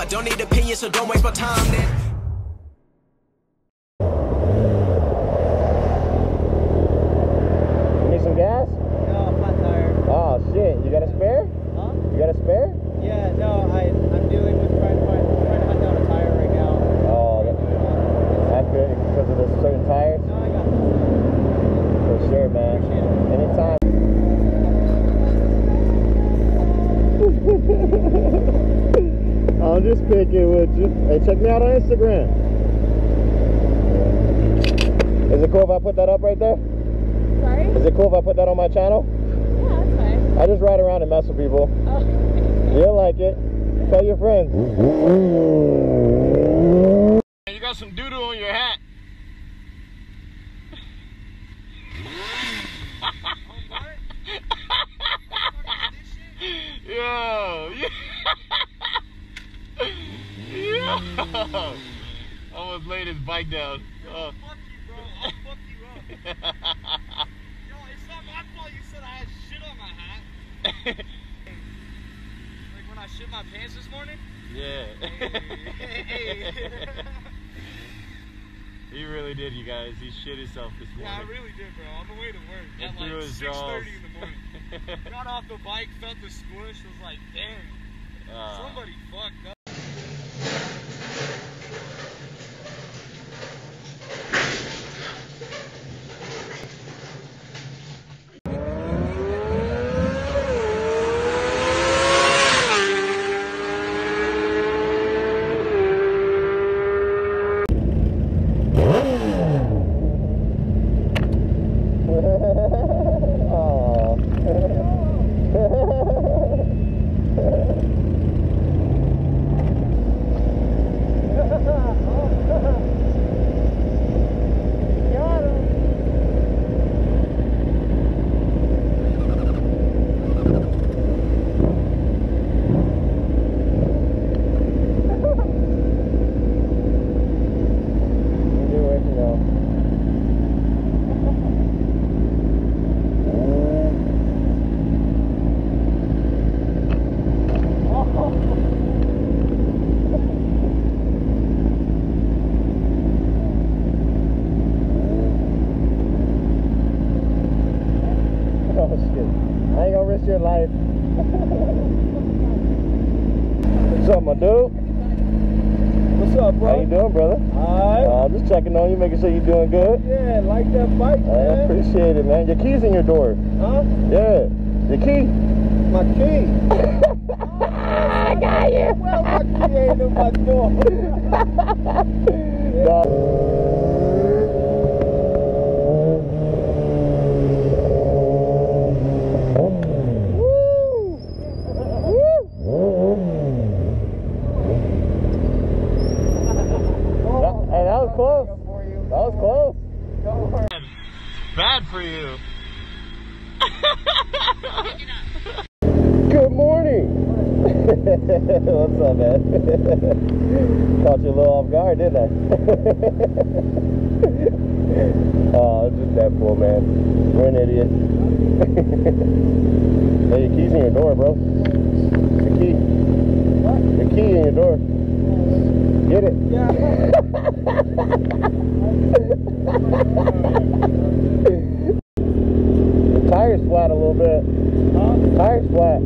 don't need opinions, so don't waste my time then. Need some gas? No, flat tire. Oh shit, you got a spare? Huh? You got a spare? Yeah, no, I'm dealing with trying to hunt down a tire right now. Oh, that's good because of the certain tires? No, I got this. For sure, man. Anytime. I'm just picking with you. Hey, check me out on Instagram. Is it cool if I put that up right there? Sorry? Is it cool if I put that on my channel? Yeah, that's fine. I just ride around and mess with people. Oh. You'll like it. Tell your friends. You got some doo-doo on your hat. Yo, yo, almost laid his bike down. Oh. Fuck you, bro. I'll fuck you up. Yo, it's not my fault you said I had shit on my hat. Like when I shit my pants this morning? Yeah. Hey. He really did, you guys. He shit himself this morning. Yeah, I really did, bro. On the way to work And at like through his 6:30 in the morning. Got off the bike, felt the squish, was like, damn. Somebody fucked up. Your life. What's up, my dude? What's up, bro? How you doing, brother? Alright. Just checking on you, making sure you're doing good. Yeah, like that bike, man. I appreciate it, man. Your key's in your door. Huh? Yeah. Your key. My key. I got you. Well, my key ain't in my door. Bad for you. Good morning. What's up, man? Caught you a little off guard, didn't I? Oh, it's just that fool, man. You're an idiot. Hey, your key's in your door, bro. Your key. What? Your key in your door. Get it. Yeah. The tire's flat a little bit. Huh? Tire's flat.